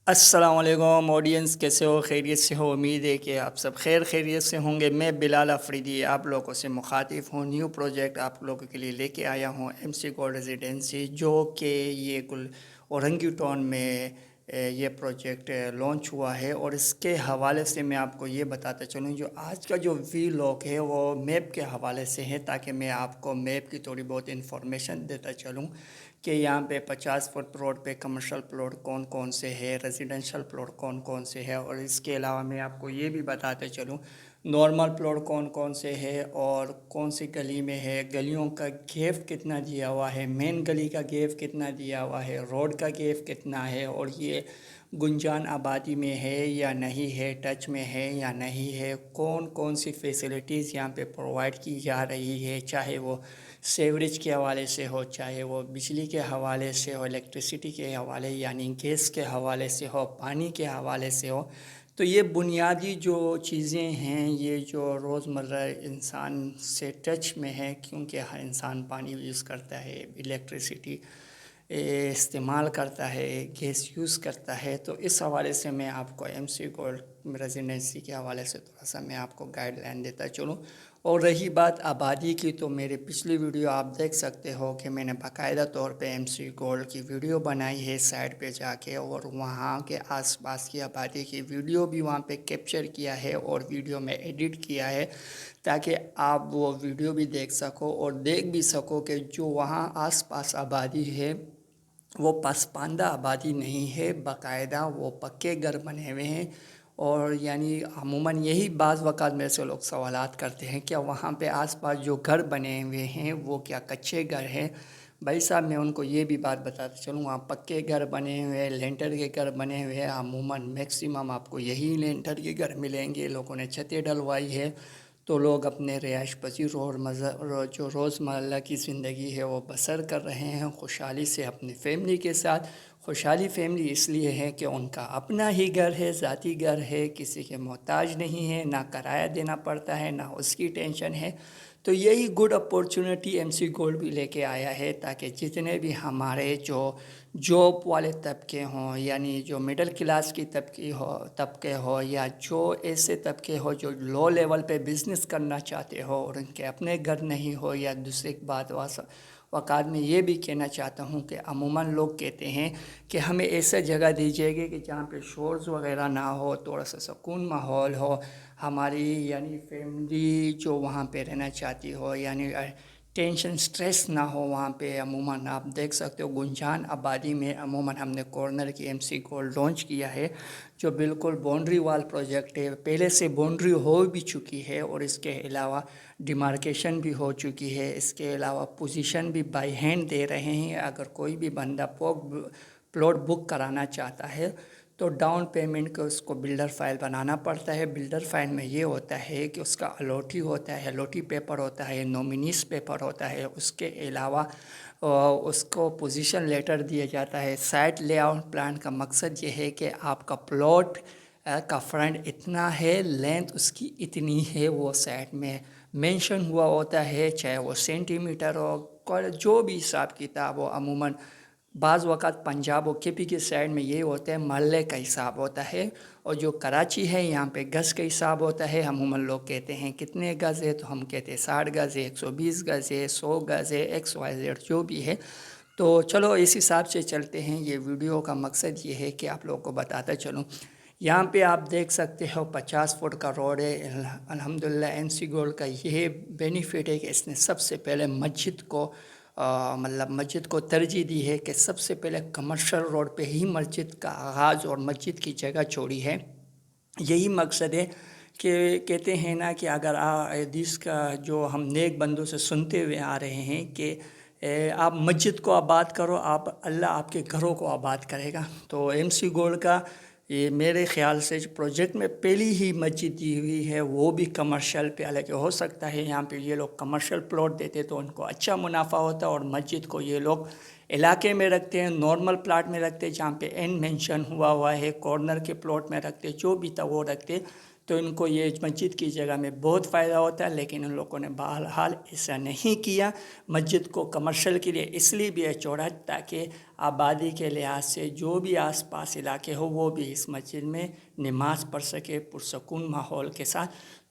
अस्सलाम वालेकुम ऑडियंस, कैसे हो? खैरियत से हो? उम्मीद है कि आप सब खैरियत से होंगे। मैं बिलाल अफरीदी आप लोगों से मुखातिब हूँ। न्यू प्रोजेक्ट आप लोगों के लिए लेके आया हूँ, एमसी गोल्ड रेजिडेंसी, जो कि ये कुल औरंगी टाउन में ये प्रोजेक्ट लॉन्च हुआ है। और इसके हवाले से मैं आपको ये बताता चलूँ, जो आज का जो वी लॉग है वो मैप के हवाले से है, ताकि मैं आपको मैप की थोड़ी बहुत इंफॉर्मेशन देता चलूँ कि यहाँ पे 50 फुट प्लॉट पे कमर्शियल प्लॉट कौन कौन से है, रेजिडेंशियल प्लॉट कौन कौन से है। और इसके अलावा मैं आपको ये भी बताते चलूँ नॉर्मल प्लॉट कौन कौन से है और कौन सी गली में है, गलियों का गैप कितना दिया हुआ है, मेन गली का गैप कितना दिया हुआ है, रोड का गैप कितना है, और ये गुंजान आबादी में है या नहीं है, टच में है या नहीं है, कौन कौन सी फैसिलिटीज़ यहाँ पे प्रोवाइड की जा रही है, चाहे वो सेवरेज के हवाले से हो, चाहे वो बिजली के हवाले से हो, इलेक्ट्रिसिटी के हवाले यानी गैस के हवाले से हो, पानी के हवाले से हो। तो ये बुनियादी जो चीज़ें हैं, ये जो रोज़मर्रा इंसान से टच में है, क्योंकि हर इंसान पानी यूज़ करता है, इलेक्ट्रिसिटी इस्तेमाल करता है, गैस यूज़ करता है। तो इस हवाले से मैं आपको एमसी गोल्ड रेजिडेंसी के हवाले से थोड़ा सा मैं आपको गाइडलाइन देता चलूँ। और रही बात आबादी की, तो मेरी पिछली वीडियो आप देख सकते हो कि मैंने बाकायदा तौर पे एमसी गोल्ड की वीडियो बनाई है साइट पे जाके, और वहाँ के आसपास की आबादी की वीडियो भी वहाँ पे कैप्चर किया है और वीडियो में एडिट किया है, ताकि आप वो वीडियो भी देख सको और देख भी सको कि जो वहाँ आसपास आबादी है वो पसमानदा आबादी नहीं है, बाकायदा वो पक्के घर बने हुए हैं। और यानी अमूमन यही बाज़ वक़्त मेरे से लोग सवालात करते हैं, क्या वहाँ पे आसपास जो घर बने हुए हैं वो क्या कच्चे घर हैं? भाई साहब, मैं उनको ये भी बात बताते चलूँ, वहाँ पक्के घर बने हुए हैं, लेंटर के घर बने हुए हैं। अमूमन मैक्सिमम आपको यही लेंटर के घर मिलेंगे। लोगों ने छतें डलवाई है, तो लोग अपने रिहाइश पसीर जो रोज़मर्रा की ज़िंदगी है वो बसर कर रहे हैं खुशहाली से अपनी फैमिली के साथ। खुशहाली फैमिली इसलिए है कि उनका अपना ही घर है, ज़ाती घर है, किसी के मोहताज नहीं है, ना किराया देना पड़ता है, ना उसकी टेंशन है। तो यही गुड अपॉर्चुनिटी एमसी गोल्ड भी लेके आया है, ताकि जितने भी हमारे जो जॉब वाले तबके हों, यानी जो मिडिल क्लास की तबके हो, या जो ऐसे तबके हो जो लो लेवल पे बिज़नेस करना चाहते हो और उनके अपने घर नहीं हो, या दूसरी बात वक़्त में ये भी कहना चाहता हूँ कि अमूमन लोग कहते हैं कि हमें ऐसा जगह दीजिएगा कि जहाँ पे शोर्स वगैरह ना हो, थोड़ा सा सुकून माहौल हो, हमारी यानी फैमिली जो वहाँ पे रहना चाहती हो, यानी टेंशन स्ट्रेस ना हो वहाँ पे। अमूमन आप देख सकते हो गुंजान आबादी में अमूमन हमने कॉर्नर की एमसी गोल्ड लॉन्च किया है, जो बिल्कुल बाउंड्री वाल प्रोजेक्ट है। पहले से बाउंड्री हो भी चुकी है और इसके अलावा डिमार्केशन भी हो चुकी है। इसके अलावा पोजीशन भी बाय हैंड दे रहे हैं। अगर कोई भी बंदा प्लॉट बुक कराना चाहता है तो डाउन पेमेंट का उसको बिल्डर फाइल बनाना पड़ता है। बिल्डर फाइल में ये होता है कि उसका अलॉटी होता है, अलॉटी पेपर होता है, नॉमिनीस पेपर होता है। उसके अलावा उसको पोजीशन लेटर दिया जाता है। साइट लेआउट प्लान का मकसद ये है कि आपका प्लॉट का फ्रंट इतना है, लेंथ उसकी इतनी है, वो साइट में मेंशन हुआ होता है, चाहे वो सेंटीमीटर हो, जो भी हिसाब किताब हो। अमूमन बाज़ वक़्त पंजाब और केपी के साइड में ये होता है, महल्ले का हिसाब होता है, और जो कराची है यहाँ पे गज़ का हिसाब होता है। अमूमन लोग कहते हैं कितने गज़ है, तो हम कहते हैं 60 गज़ है, 120 गज़ है, 100 गज़ है, XYZ जो भी है। तो चलो इस हिसाब से चलते हैं। ये वीडियो का मकसद ये है कि आप लोगों को बताता चलूँ। यहाँ पे आप देख सकते हो 50 फुट का रोड है। अल्हम्दुलिल्लाह एमसी गोल्ड का ये बेनिफिट है कि इसने सबसे पहले मस्जिद को मतलब मस्जिद को तरजीह दी है कि सबसे पहले कमर्शियल रोड पे ही मस्जिद का आगाज़ और मस्जिद की जगह छोड़ी है। यही मकसद है कि कहते हैं ना कि अगर हदीस का जो हम नेक बंदों से सुनते हुए आ रहे हैं कि आप मस्जिद को आबाद करो, आप अल्लाह आपके घरों को आबाद करेगा। तो एमसी गोल्ड का ये मेरे ख़्याल से जो प्रोजेक्ट में पहली ही मस्जिद दी हुई है, वो भी कमर्शियल पे। हालांकि हो सकता है यहाँ पे ये लोग कमर्शियल प्लॉट देते तो उनको अच्छा मुनाफा होता, और मस्जिद को ये लोग इलाके में रखते हैं, नॉर्मल प्लाट में रखते हैं जहाँ पे एंड मेंशन हुआ हुआ है, कॉर्नर के प्लॉट में रखते, जो भी था वो रखते। तो इनको ये मस्जिद की जगह में बहुत फ़ायदा होता है, लेकिन उन लोगों ने बहरहाल ऐसा नहीं किया। मस्जिद को कमर्शियल के लिए इसलिए भी छोड़ा ताकि आबादी के लिहाज से जो भी आसपास इलाके हो वो भी इस मस्जिद में नमाज़ पढ़ सके पुरसकून माहौल के साथ।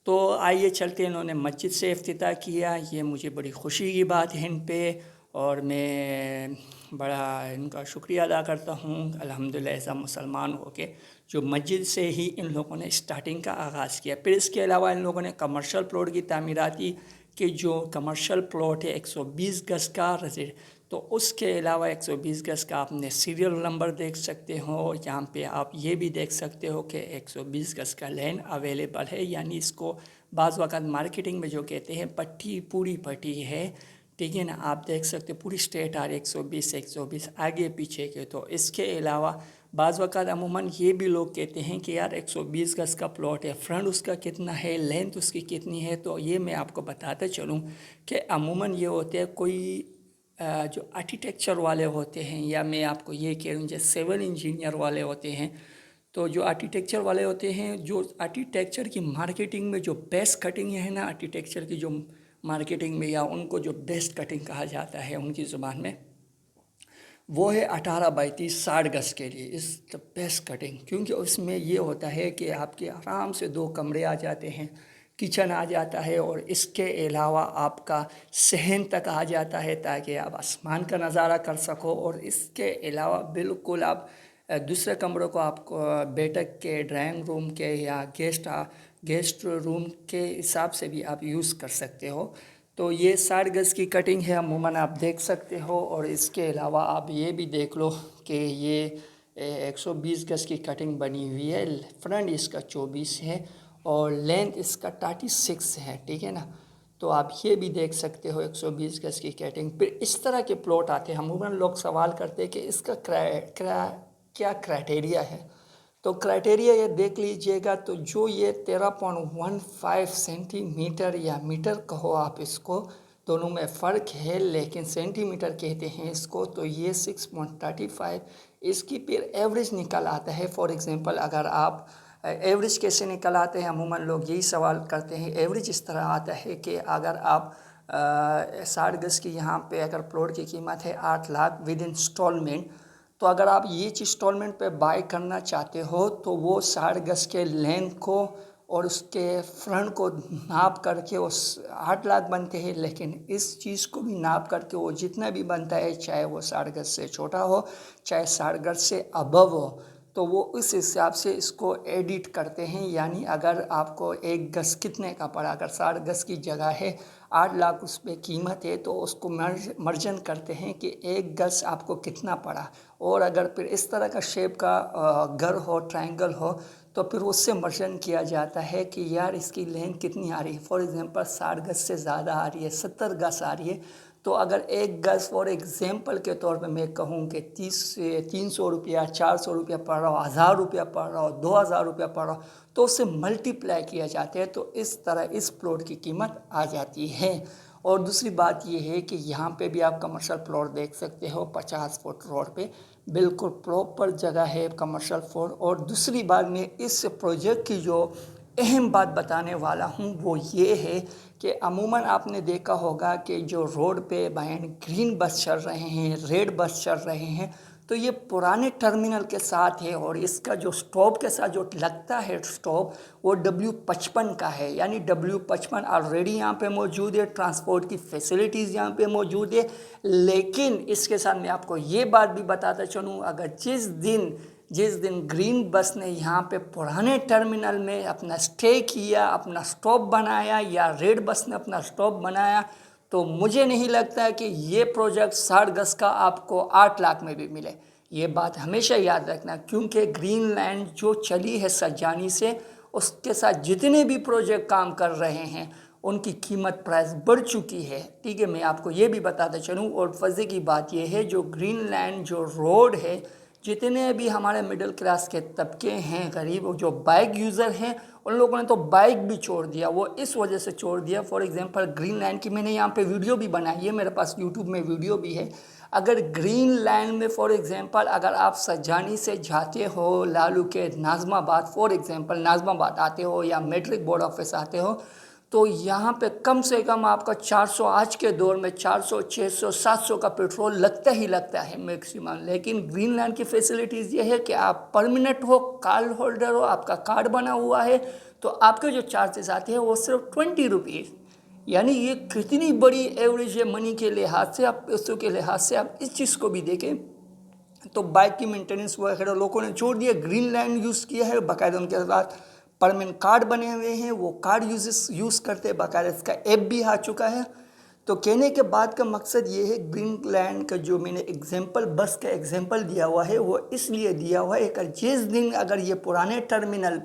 तो आइए चलते, इन्होंने मस्जिद से इफ्तिताह किया, ये मुझे बड़ी खुशी की बात है इन पे, और मैं बड़ा इनका शुक्रिया अदा करता हूँ अल्हम्दुलिल्लाह ऐसा मुसलमान हो के जो मस्जिद से ही इन लोगों ने स्टार्टिंग का आगाज़ किया। फिर इसके अलावा इन लोगों ने कमर्शियल प्लॉट की तामीराती कि जो कमर्शियल प्लॉट है 120 गज़ का रजिड, तो उसके अलावा 120 गज़ का आपने सीरियल नंबर देख सकते हो। यहाँ पे आप ये भी देख सकते हो कि 120 गज़ का लैंड अवेलेबल है, यानी इसको बाज़ वक़्त मार्केटिंग में जो कहते हैं पट्टी, पूरी पट्टी है, ठीक है ना। आप देख सकते हो पूरी स्टेट आ रही 120 आगे पीछे के। तो इसके अलावा बाज़ वक़्त अमूमन ये भी लोग कहते हैं कि यार 120 गज़ का प्लॉट है, फ्रंट उसका कितना है, लेंथ उसकी कितनी है। तो ये मैं आपको बताते चलूँ कि अमूमन ये होते हैं कोई जो आर्किटेक्चर वाले होते हैं, या मैं आपको ये कह रहा हूँ जो सिविल इंजीनियर वाले होते हैं, तो जो आर्किटेक्चर वाले होते हैं, जो आर्किटेक्चर की मार्केटिंग में जो बेस्ट कटिंग है ना, आर्किटेक्चर की जो मार्केटिंग में या उनको जो बेस्ट कटिंग कहा जाता है उनकी ज़ुबान में, वो है 18 बाई 30 60 गज़ के लिए इज़ द बेस्ट कटिंग। क्योंकि उसमें ये होता है कि आपके आराम से 2 कमरे आ जाते हैं, किचन आ जाता है, और इसके अलावा आपका सहन तक आ जाता है ताकि आप आसमान का नज़ारा कर सको। और इसके अलावा बिल्कुल आप दूसरे कमरों को आपको बैठक के, ड्राइंग रूम के या गेस्ट रूम के हिसाब से भी आप यूज़ कर सकते हो। तो ये 60 गज़ की कटिंग है अमूमन, आप देख सकते हो। और इसके अलावा आप ये भी देख लो कि ये 120 गज़ की कटिंग बनी हुई है। फ्रंट इसका 24 है और लेंथ इसका 36 है, ठीक है ना। तो आप ये भी देख सकते हो 120 गज़ की कटिंग। फिर इस तरह के प्लॉट आते हैं, अमूमन लोग सवाल करते हैं कि इसका क्या क्राइटेरिया है। तो क्राइटेरिया ये देख लीजिएगा, तो जो ये 13.15 सेंटीमीटर या मीटर कहो आप इसको, दोनों में फ़र्क है लेकिन सेंटीमीटर कहते हैं इसको, तो ये 6.35 इसकी फिर एवरेज निकल आता है। फॉर एग्जांपल अगर आप एवरेज कैसे निकल आते हैं, अमूमन लोग यही सवाल करते हैं। एवरेज इस तरह आता है कि अगर आप 60 गज़ की यहाँ पे अगर प्लॉट की कीमत है 8 लाख विद इंस्टॉलमेंट, तो अगर आप ये चीज़ इंस्टॉलमेंट पे बाय करना चाहते हो तो वो 60 गज़ के लेंथ को और उसके फ्रंट को नाप करके उस 8 लाख बनते हैं। लेकिन इस चीज़ को भी नाप करके वो जितना भी बनता है, चाहे वो 60 गज़ से छोटा हो चाहे 60 गज़ से अबव हो, तो वो उस हिसाब से इसको एडिट करते हैं। यानी अगर आपको 1 गज़ कितने का पड़ा, अगर 60 गज़ की जगह है 8 लाख उस पर कीमत है, तो उसको मर्जन करते हैं कि 1 गज़ आपको कितना पड़ा। और अगर फिर इस तरह का शेप का घर हो, ट्रायंगल हो, तो फिर उससे मर्जन किया जाता है कि यार इसकी लेंथ कितनी आ रही है। फॉर एग्जांपल 60 गज़ से ज़्यादा आ रही है, 70 गज़ आ रही है, तो अगर 1 गज़ फॉर एग्जांपल के तौर पे मैं कहूँ कि 30 से 300 रुपया, 400 रुपया पड़ रहा हो, 1000 रुपया पड़ रहा हो, 2000 रुपया पड़ रहा हो, तो उससे मल्टीप्लाई किया जाता है, तो इस तरह इस प्लॉट की कीमत आ जाती है। और दूसरी बात ये है कि यहाँ पे भी आप कमर्शियल प्लॉट देख सकते हो 50 फुट रोड पे, बिल्कुल प्रॉपर जगह है कमर्शियल प्लॉट। और दूसरी बात मैं इस प्रोजेक्ट की जो अहम बात बताने वाला हूँ वो ये है कि अमूमन आपने देखा होगा कि जो रोड पे बैन ग्रीन बस चल रहे हैं, रेड बस चल रहे हैं, तो ये पुराने टर्मिनल के साथ है। और इसका जो स्टॉप के साथ जो लगता है स्टॉप, वो W55 का है। यानी W55 ऑलरेडी यहाँ पे मौजूद है, ट्रांसपोर्ट की फैसिलिटीज़ यहाँ पे मौजूद है। लेकिन इसके साथ मैं आपको ये बात भी बताता चलूँ, अगर जिस दिन ग्रीन बस ने यहाँ पे पुराने टर्मिनल में अपना स्टे किया, अपना स्टॉप बनाया, या रेड बस ने अपना स्टॉप बनाया, तो मुझे नहीं लगता कि ये प्रोजेक्ट 60 गज़ का आपको 8 लाख में भी मिले। ये बात हमेशा याद रखना, क्योंकि ग्रीन लैंड जो चली है सज्जानी से, उसके साथ जितने भी प्रोजेक्ट काम कर रहे हैं उनकी कीमत प्राइस बढ़ चुकी है, ठीक है। मैं आपको ये भी बताता चलूँ। और फर्जी की बात ये है, जो ग्रीन लैंड जो रोड है, जितने भी हमारे मिडिल क्लास के तबके हैं, गरीब जो बाइक यूज़र हैं, उन लोगों ने तो बाइक भी छोड़ दिया। वो इस वजह से छोड़ दिया, फॉर एग्जांपल ग्रीन लैंड की मैंने यहाँ पे वीडियो भी बनाई है, मेरे पास यूट्यूब में वीडियो भी है। अगर ग्रीन लैंड में फॉर एग्जांपल अगर आप सज्जानी से जाते हो लालू के नाज़माबाद, फॉर एग्जांपल नाज़माबाद आते हो या मैट्रिक बोर्ड ऑफिस आते हो, तो यहाँ पे कम से कम आपका 400, आज के दौर में 400, 600, 700 का पेट्रोल लगता ही लगता है मैक्सिमम। लेकिन ग्रीनलैंड की फैसिलिटीज़ ये है कि आप परमानेंट हो, कार्ड होल्डर हो, आपका कार्ड बना हुआ है, तो आपके जो चार्जेस आते हैं वो सिर्फ 20 रुपीज़। यानी ये कितनी बड़ी एवरेज है मनी के लिहाज से, आप पैसों के लिहाज से आप इस चीज़ को भी देखें। तो बाइक की मेंटेनेंस वगैरह लोगों ने छोड़ दिया, ग्रीनलैंड यूज़ किया है, बाकायदा उनके साथ परमानेंट कार्ड बने हुए हैं, वो कार्ड यूज़ करते हैं, बाकायदा इसका ऐप भी आ चुका है। तो कहने के बाद का मकसद ये है, ग्रीनलैंड का जो मैंने एग्जांपल बस का एग्जांपल दिया हुआ है वो इसलिए दिया हुआ है कि जिस दिन अगर ये पुराने टर्मिनल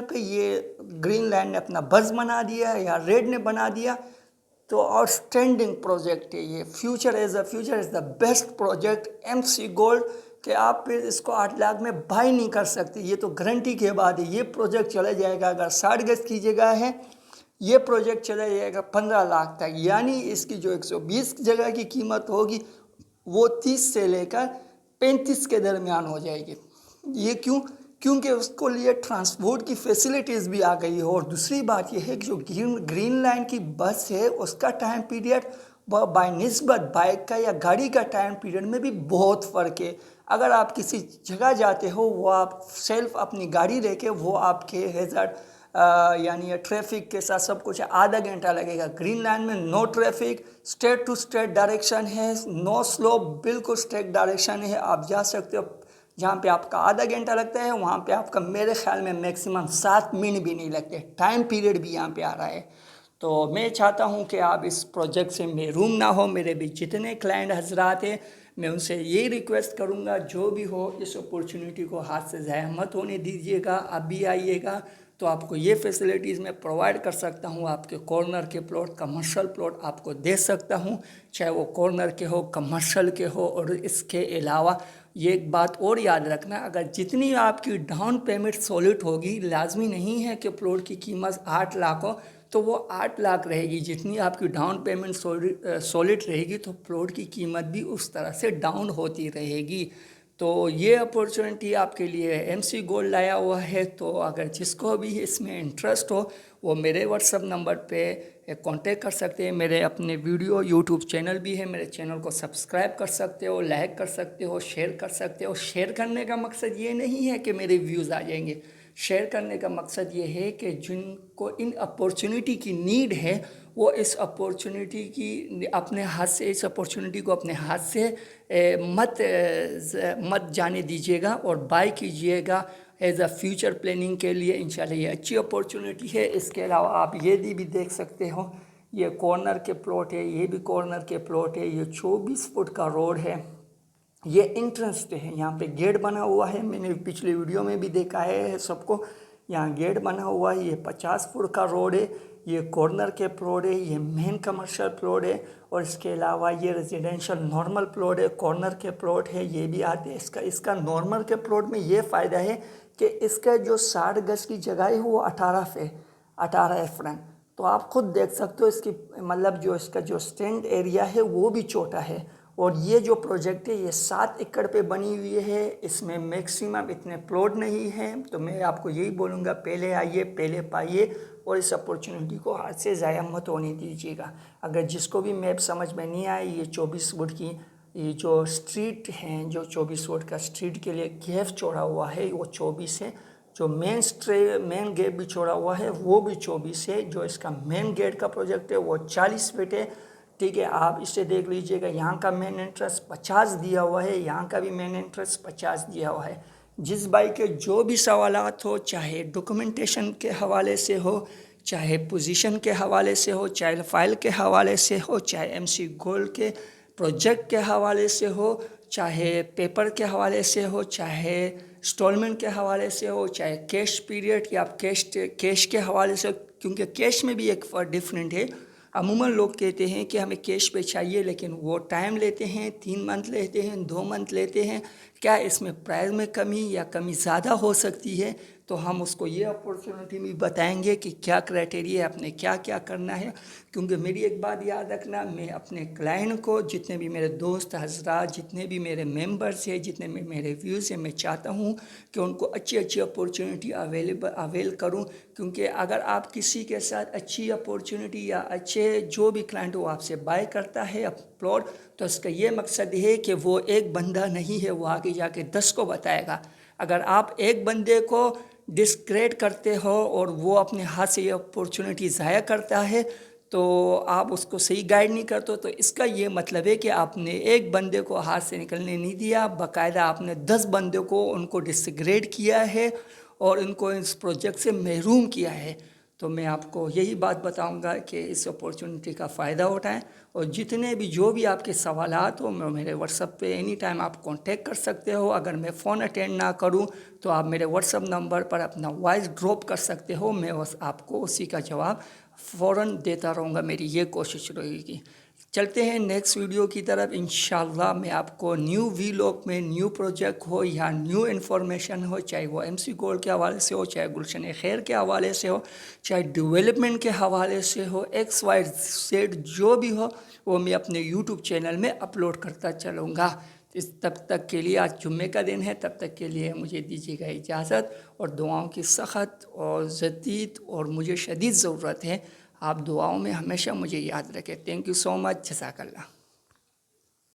पे ये ग्रीनलैंड ने अपना बस बना दिया या रेड ने बना दिया, तो आउटस्टैंडिंग प्रोजेक्ट है ये। Future is the best project MC gold कि आप फिर इसको 8 लाख में बाई नहीं कर सकते, ये तो गारंटी के बाद है। ये प्रोजेक्ट चला जाएगा, अगर 60 गज की जगह है ये प्रोजेक्ट चला जाएगा 15 लाख तक, यानी इसकी जो 120 जगह की कीमत होगी वो 30 से लेकर 35 के दरमियान हो जाएगी। ये क्योंकि उसको लिए ट्रांसपोर्ट की फैसिलिटीज़ भी आ गई है। और दूसरी बात यह है कि जो ग्रीनलैंड की बस है उसका टाइम पीरियड बाय निस्बत बाइक का या गाड़ी का टाइम पीरियड में भी बहुत फ़र्क है। अगर आप किसी जगह जाते हो, वो आप सेल्फ अपनी गाड़ी लेके, वो आपके हैज़र्ड यानी ट्रैफिक के साथ सब कुछ आधा घंटा लगेगा। ग्रीनलैंड में no traffic, straight to straight direction है, नो स्लोप, बिल्कुल स्ट्रेट डायरेक्शन है, आप जा सकते हो। जहाँ पे आपका आधा घंटा लगता है वहाँ पे आपका मेरे ख्याल में मैक्सिमम 7 मिनट भी नहीं लगते। टाइम पीरियड भी यहाँ पे आ रहा है। तो मैं चाहता हूँ कि आप इस प्रोजेक्ट से महरूम ना हो। मेरे भी जितने क्लाइंट हजरात हैं, मैं उनसे यही रिक्वेस्ट करूँगा, जो भी हो इस अपॉर्चुनिटी को हाथ से ज़ाया मत होने दीजिएगा। आप भी आइएगा तो आपको ये फैसिलिटीज़ मैं प्रोवाइड कर सकता हूँ। आपके कॉर्नर के प्लॉट, कमर्शियल प्लॉट आपको दे सकता हूँ, चाहे वो कॉर्नर के हो, कमर्शियल के हो। और इसके अलावा ये एक बात और याद रखना, अगर जितनी आपकी डाउन पेमेंट सॉलिड होगी, लाजमी नहीं है कि प्लॉट की कीमत 8 लाख हो तो वो 8 लाख रहेगी। जितनी आपकी डाउन पेमेंट सॉलिड रहेगी तो प्लॉट की कीमत भी उस तरह से डाउन होती रहेगी। तो ये अपॉर्चुनिटी आपके लिए MC गोल्ड लाया हुआ है। तो अगर जिसको भी इसमें इंटरेस्ट हो वो मेरे व्हाट्सअप नंबर पे कांटेक्ट कर सकते हैं। मेरे अपने वीडियो यूट्यूब चैनल भी है, मेरे चैनल को सब्सक्राइब कर सकते हो, लाइक कर सकते हो, शेयर कर सकते हो। शेयर करने का मकसद ये नहीं है कि मेरे व्यूज़ आ जाएंगे, शेयर करने का मकसद ये है कि जिनको इन अपॉर्चुनिटी की नीड है वो इस अपॉर्चुनिटी की अपने हाथ से, इस अपॉर्चुनिटी को अपने हाथ से मत जाने दीजिएगा और बाय कीजिएगा एज अ फ्यूचर प्लानिंग के लिए। इंशाल्लाह ये अच्छी अपॉर्चुनिटी है। इसके अलावा आप ये भी देख सकते हो, ये कॉर्नर के प्लॉट है, ये भी कॉर्नर के प्लॉट है। ये 24 फुट का रोड है, ये एंट्रेंस पे है, यहाँ पे गेट बना हुआ है। मैंने पिछले वीडियो में भी देखा है सबको, यहाँ गेट बना हुआ है। ये 50 फुट का रोड है, ये कॉर्नर के प्लॉट है, ये मेन कमर्शियल प्लॉट है। और इसके अलावा ये रेजिडेंशियल नॉर्मल प्लॉट है, कॉर्नर के प्लॉट है, ये भी आते हैं। इसका नॉर्मल के प्लॉट में ये फ़ायदा है कि इसका जो 60 गज की जगह है वो 18 एफरन। तो आप खुद देख सकते हो इसकी मतलब जो इसका जो स्टैंड एरिया है वो भी छोटा है। और ये जो प्रोजेक्ट है ये 7 एकड़ पे बनी हुई है, इसमें मैक्सिमम इतने प्लॉट नहीं हैं। तो मैं आपको यही बोलूँगा, पहले आइए, पहले पाइए और इस अपॉर्चुनिटी को हाथ से ज़ाया मत होने दीजिएगा। अगर जिसको भी मैप समझ में नहीं आई, ये 24 फुट की ये जो स्ट्रीट हैं, जो 24 फुट का स्ट्रीट के लिए गैप छोड़ा हुआ है वो 24 है। जो मेन गेट भी छोड़ा हुआ है वो भी 24 है। जो इसका मेन गेट का प्रोजेक्ट है वो 40 फीट है। ठीक है, आप इसे देख लीजिएगा। यहाँ का मेन एंट्रेंस 50 दिया हुआ है, यहाँ का भी मेन एंट्रेंस 50 दिया हुआ है। जिस भाई के जो भी सवालात हो, चाहे डॉक्यूमेंटेशन के हवाले से हो, चाहे पोजीशन के हवाले से हो, चाहे फाइल के हवाले से हो, चाहे MC गोल्ड के प्रोजेक्ट के हवाले से हो, चाहे पेपर के हवाले से हो, चाहे इंस्टॉलमेंट के हवाले से हो, चाहे कैश पीरियड या कैश के हवाले से, क्योंकि कैश में भी एक डिफरेंट है। अमूमन लोग कहते हैं कि हमें कैश पे चाहिए, लेकिन वो टाइम लेते हैं, 3 मंथ लेते हैं, 2 मंथ लेते हैं। क्या इसमें प्राइस में कमी या कमी ज़्यादा हो सकती है? तो हम उसको ये अपॉर्चुनिटी भी बताएंगे कि क्या क्राइटेरिया है, आपने क्या क्या करना है। क्योंकि मेरी एक बात याद रखना, मैं अपने क्लाइंट को, जितने भी मेरे दोस्त हजरात, जितने भी मेरे मेंबर्स हैं, जितने भी मेरे व्यूज़ हैं, मैं चाहता हूँ कि उनको अच्छी अच्छी अपॉर्चुनिटी अवेल करूँ। क्योंकि अगर आप किसी के साथ अच्छी अपॉर्चुनिटी या अच्छे जो भी क्लाइंट वो आपसे बाय करता है प्लॉट, तो इसका ये मकसद है कि वो एक बंदा नहीं है, वो आगे जाके 10 को बताएगा। अगर आप एक बंदे को डिस्क्रेडिट करते हो और वो अपने हाथ से ये अपॉर्चुनिटी ज़ाया करता है, तो आप उसको सही गाइड नहीं करते हो, तो इसका ये मतलब है कि आपने एक बंदे को हाथ से निकलने नहीं दिया, बाकायदा आपने 10 बंदे को उनको डिसग्रेड किया है और उनको इस प्रोजेक्ट से महरूम किया है। तो मैं आपको यही बात बताऊंगा कि इस अपॉर्चुनिटी का फ़ायदा उठाएं। और जितने भी जो भी आपके सवालात हो, मेरे व्हाट्सअप पे एनी टाइम आप कांटेक्ट कर सकते हो। अगर मैं फ़ोन अटेंड ना करूं तो आप मेरे व्हाट्सअप नंबर पर अपना वॉइस ड्रॉप कर सकते हो, मैं बस आपको उसी का जवाब फ़ौरन देता रहूँगा, मेरी ये कोशिश रहेगी। चलते हैं नेक्स्ट वीडियो की तरफ। इंशाल्लाह मैं आपको न्यू वीलॉग में न्यू प्रोजेक्ट हो या न्यू इन्फॉर्मेशन हो, चाहे वो MC गोल्ड के हवाले से हो, चाहे गुलशन खैर के हवाले से हो, चाहे डेवलपमेंट के हवाले से हो, XYZ जो भी हो, वो मैं अपने यूट्यूब चैनल में अपलोड करता चलूँगा। तब तक के लिए, आज जुम्मे का दिन है, तब तक के लिए मुझे दीजिएगा इजाज़त। और दुआओं की सख्त और जदीद और मुझे शदीद ज़रूरत है। आप दुआओं में हमेशा मुझे याद रखें। Thank you so much. जज़ाकल्लाह।